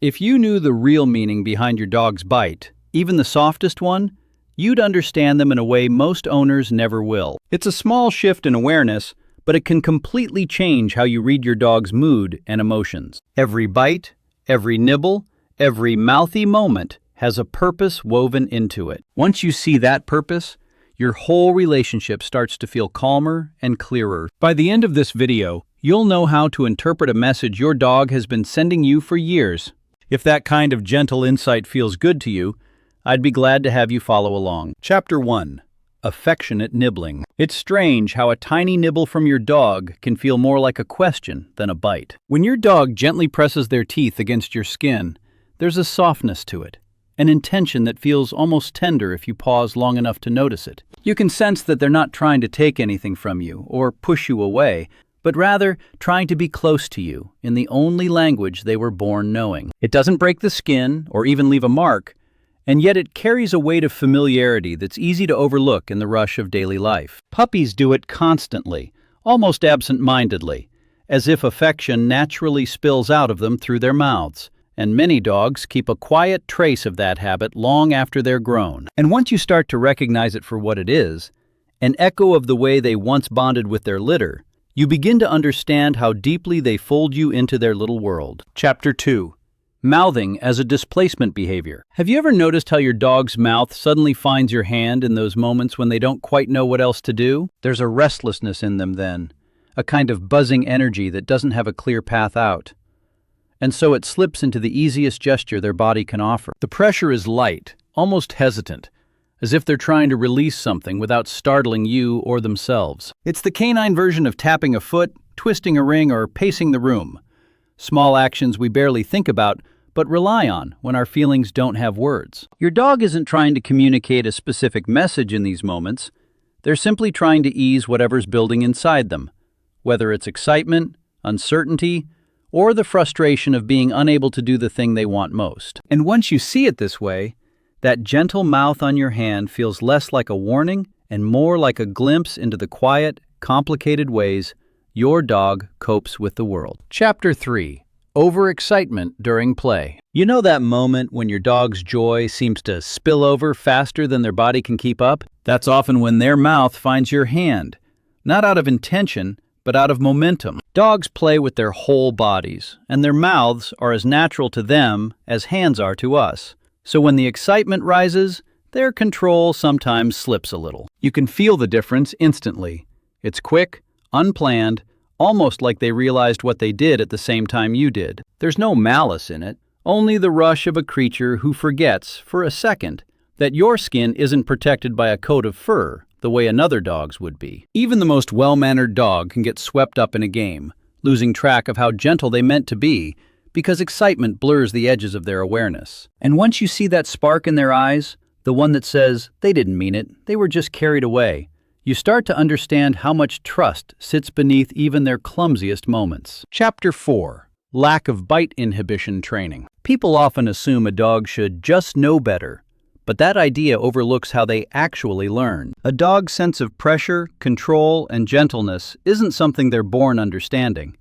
If you knew the real meaning behind your dog's bite, even the softest one, you'd understand them in a way most owners never will. It's a small shift in awareness, but it can completely change how you read your dog's mood and emotions. Every bite, every nibble, every mouthy moment has a purpose woven into it. Once you see that purpose, your whole relationship starts to feel calmer and clearer. By the end of this video, you'll know how to interpret a message your dog has been sending you for years. If that kind of gentle insight feels good to you, I'd be glad to have you follow along. Chapter 1. Affectionate nibbling. It's strange how a tiny nibble from your dog can feel more like a question than a bite. When your dog gently presses their teeth against your skin, there's a softness to it, an intention that feels almost tender if you pause long enough to notice it. You can sense that they're not trying to take anything from you or push you away, but rather trying to be close to you in the only language they were born knowing. It doesn't break the skin or even leave a mark, and yet it carries a weight of familiarity that's easy to overlook in the rush of daily life. Puppies do it constantly, almost absent-mindedly, as if affection naturally spills out of them through their mouths. And many dogs keep a quiet trace of that habit long after they're grown. And once you start to recognize it for what it is, an echo of the way they once bonded with their litter, you begin to understand how deeply they fold you into their little world. Chapter 2. Mouthing as a displacement behavior. Have you ever noticed how your dog's mouth suddenly finds your hand in those moments when they don't quite know what else to do? There's a restlessness in them then, a kind of buzzing energy that doesn't have a clear path out. And so it slips into the easiest gesture their body can offer. The pressure is light, almost hesitant, as if they're trying to release something without startling you or themselves. It's the canine version of tapping a foot, twisting a ring, or pacing the room. Small actions we barely think about, but rely on when our feelings don't have words. Your dog isn't trying to communicate a specific message in these moments. They're simply trying to ease whatever's building inside them, whether it's excitement, uncertainty, or the frustration of being unable to do the thing they want most. And once you see it this way, that gentle mouth on your hand feels less like a warning and more like a glimpse into the quiet, complicated ways your dog copes with the world. Chapter 3. Overexcitement during play. You know that moment when your dog's joy seems to spill over faster than their body can keep up? That's often when their mouth finds your hand, not out of intention, but out of momentum. Dogs play with their whole bodies, and their mouths are as natural to them as hands are to us. So when the excitement rises, their control sometimes slips a little. You can feel the difference instantly. It's quick, unplanned, almost like they realized what they did at the same time you did. There's no malice in it, only the rush of a creature who forgets, for a second, that your skin isn't protected by a coat of fur, the way another dog's would be. Even the most well-mannered dog can get swept up in a game, losing track of how gentle they meant to be, because excitement blurs the edges of their awareness. And once you see that spark in their eyes, the one that says, they didn't mean it, they were just carried away, you start to understand how much trust sits beneath even their clumsiest moments. Chapter 4. Lack of bite inhibition training. People often assume a dog should just know better, but that idea overlooks how they actually learn. A dog's sense of pressure, control, and gentleness isn't something they're born understanding.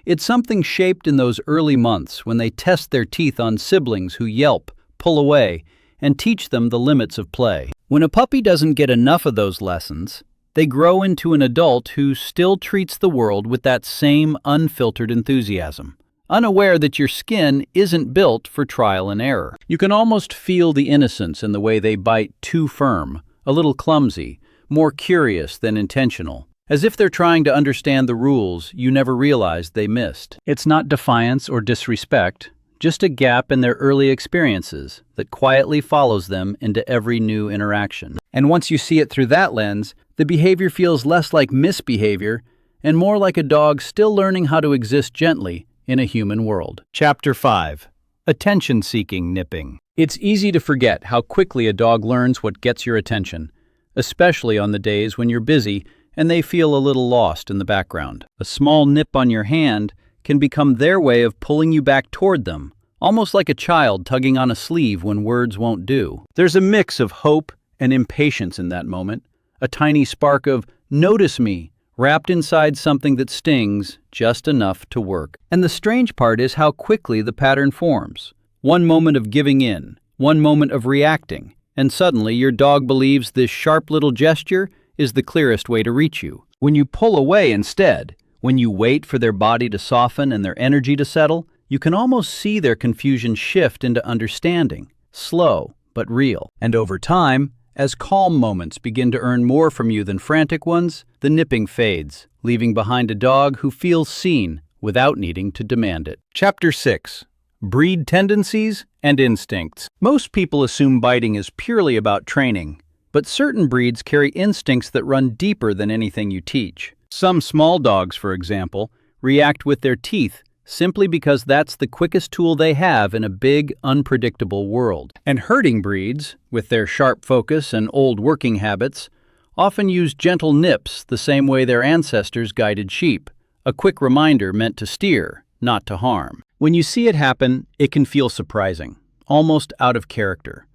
It's something shaped in those early months when they test their teeth on siblings who yelp, pull away, and teach them the limits of play. When a puppy doesn't get enough of those lessons, they grow into an adult who still treats the world with that same unfiltered enthusiasm, unaware that your skin isn't built for trial and error. You can almost feel the innocence in the way they bite too firm, a little clumsy, more curious than intentional, as if they're trying to understand the rules you never realized they missed. It's not defiance or disrespect, just a gap in their early experiences that quietly follows them into every new interaction. And once you see it through that lens, the behavior feels less like misbehavior and more like a dog still learning how to exist gently in a human world. Chapter 5. Attention-seeking nipping. It's easy to forget how quickly a dog learns what gets your attention, especially on the days when you're busy and they feel a little lost in the background. A small nip on your hand can become their way of pulling you back toward them, almost like a child tugging on a sleeve when words won't do. There's a mix of hope and impatience in that moment, a tiny spark of "notice me," wrapped inside something that stings just enough to work. And the strange part is how quickly the pattern forms. One moment of giving in, one moment of reacting, and suddenly your dog believes this sharp little gesture is the clearest way to reach you. When you pull away instead, when you wait for their body to soften and their energy to settle, you can almost see their confusion shift into understanding, slow but real. And over time, as calm moments begin to earn more from you than frantic ones, the nipping fades, leaving behind a dog who feels seen without needing to demand it. Chapter 6. Breed tendencies and instincts. Most people assume biting is purely about training, but certain breeds carry instincts that run deeper than anything you teach. Some small dogs, for example, react with their teeth simply because that's the quickest tool they have in a big, unpredictable world. And herding breeds, with their sharp focus and old working habits, often use gentle nips the same way their ancestors guided sheep, a quick reminder meant to steer, not to harm. When you see it happen, it can feel surprising, almost out of character.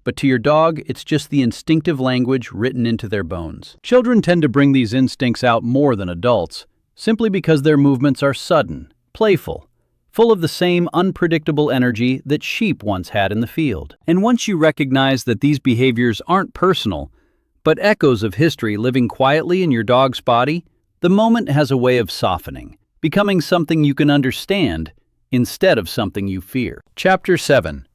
But to your dog, it's just the instinctive language written into their bones. Children tend to bring these instincts out more than adults, simply because their movements are sudden, playful, full of the same unpredictable energy that sheep once had in the field. And once you recognize that these behaviors aren't personal, but echoes of history living quietly in your dog's body, the moment has a way of softening, becoming something you can understand instead of something you fear. Chapter 7.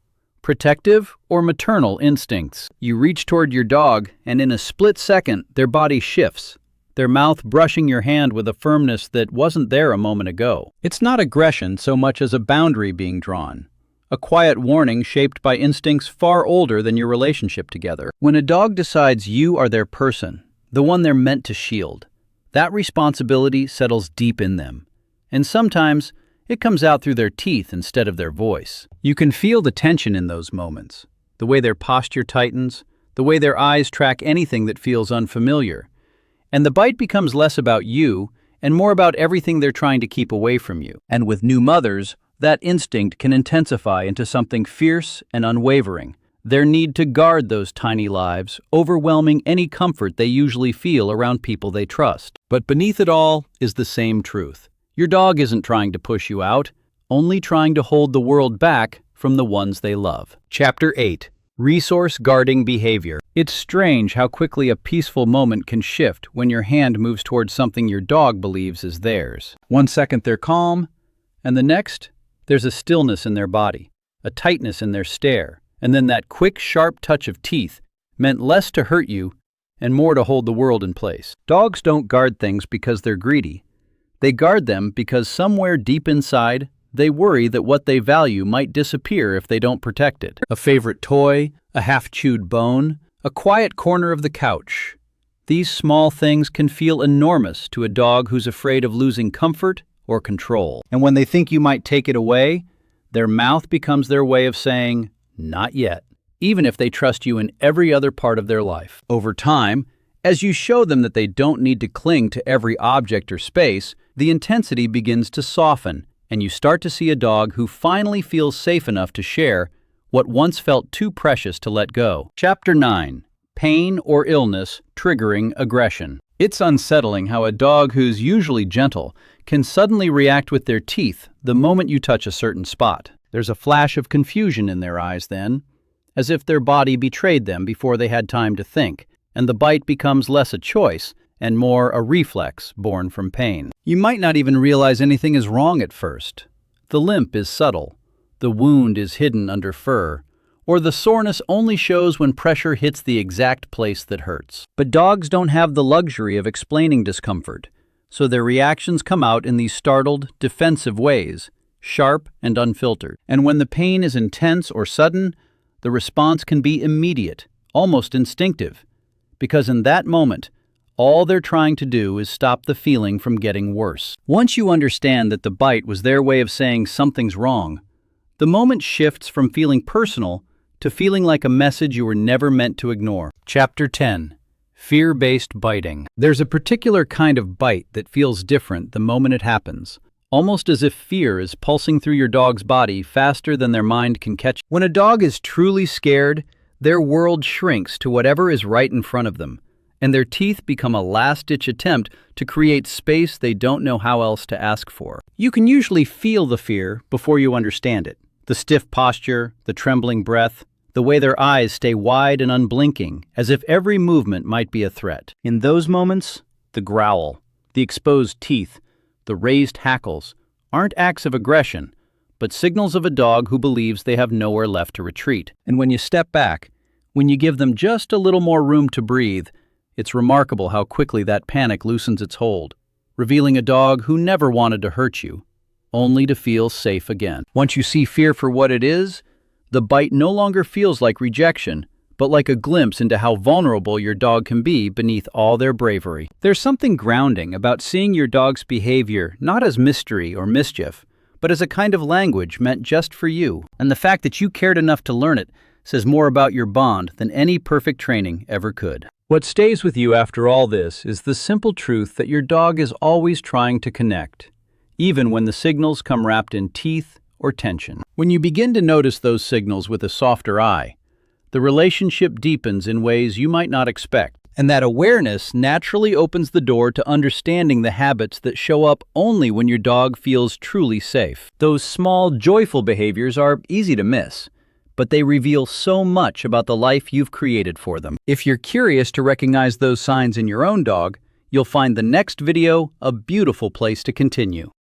Protective or maternal instincts. You reach toward your dog, and in a split second, their body shifts, their mouth brushing your hand with a firmness that wasn't there a moment ago. It's not aggression so much as a boundary being drawn, a quiet warning shaped by instincts far older than your relationship together. When a dog decides you are their person, the one they're meant to shield, that responsibility settles deep in them, and sometimes it comes out through their teeth instead of their voice. You can feel the tension in those moments, the way their posture tightens, the way their eyes track anything that feels unfamiliar. And the bite becomes less about you and more about everything they're trying to keep away from you. And with new mothers, that instinct can intensify into something fierce and unwavering, their need to guard those tiny lives, overwhelming any comfort they usually feel around people they trust. But beneath it all is the same truth. Your dog isn't trying to push you out, only trying to hold the world back from the ones they love. Chapter 8. Resource guarding behavior. It's strange how quickly a peaceful moment can shift when your hand moves towards something your dog believes is theirs. One second they're calm, and the next, there's a stillness in their body, a tightness in their stare, and then that quick, sharp touch of teeth meant less to hurt you and more to hold the world in place. Dogs don't guard things because they're greedy. They guard them because somewhere deep inside, they worry that what they value might disappear if they don't protect it. A favorite toy, a half-chewed bone, a quiet corner of the couch. These small things can feel enormous to a dog who's afraid of losing comfort or control. And when they think you might take it away, their mouth becomes their way of saying, "Not yet," even if they trust you in every other part of their life. Over time, as you show them that they don't need to cling to every object or space, the intensity begins to soften, and you start to see a dog who finally feels safe enough to share what once felt too precious to let go. Chapter 9. Pain or illness triggering aggression. It's unsettling how a dog who's usually gentle can suddenly react with their teeth the moment you touch a certain spot. There's a flash of confusion in their eyes then, as if their body betrayed them before they had time to think, and the bite becomes less a choice and more a reflex born from pain. You might not even realize anything is wrong at first. The limp is subtle, the wound is hidden under fur, or the soreness only shows when pressure hits the exact place that hurts. But dogs don't have the luxury of explaining discomfort, so their reactions come out in these startled, defensive ways, sharp and unfiltered. And when the pain is intense or sudden, the response can be immediate, almost instinctive, because in that moment, all they're trying to do is stop the feeling from getting worse. Once you understand that the bite was their way of saying something's wrong, the moment shifts from feeling personal to feeling like a message you were never meant to ignore. Chapter 10. Fear-based biting. There's a particular kind of bite that feels different the moment it happens, almost as if fear is pulsing through your dog's body faster than their mind can catch. When a dog is truly scared, their world shrinks to whatever is right in front of them, and their teeth become a last-ditch attempt to create space they don't know how else to ask for. You can usually feel the fear before you understand it, The stiff posture, the trembling breath, the way their eyes stay wide and unblinking, as if every movement might be a threat. In those moments, the growl, the exposed teeth, the raised hackles aren't acts of aggression, but signals of a dog who believes they have nowhere left to retreat. And when you step back, when you give them just a little more room to breathe, it's remarkable how quickly that panic loosens its hold, revealing a dog who never wanted to hurt you, only to feel safe again. Once you see fear for what it is, the bite no longer feels like rejection, but like a glimpse into how vulnerable your dog can be beneath all their bravery. There's something grounding about seeing your dog's behavior not as mystery or mischief, but as a kind of language meant just for you. And the fact that you cared enough to learn it says more about your bond than any perfect training ever could. What stays with you after all this is the simple truth that your dog is always trying to connect, even when the signals come wrapped in teeth or tension. When you begin to notice those signals with a softer eye, the relationship deepens in ways you might not expect. And that awareness naturally opens the door to understanding the habits that show up only when your dog feels truly safe. Those small, joyful behaviors are easy to miss, but they reveal so much about the life you've created for them. If you're curious to recognize those signs in your own dog, you'll find the next video a beautiful place to continue.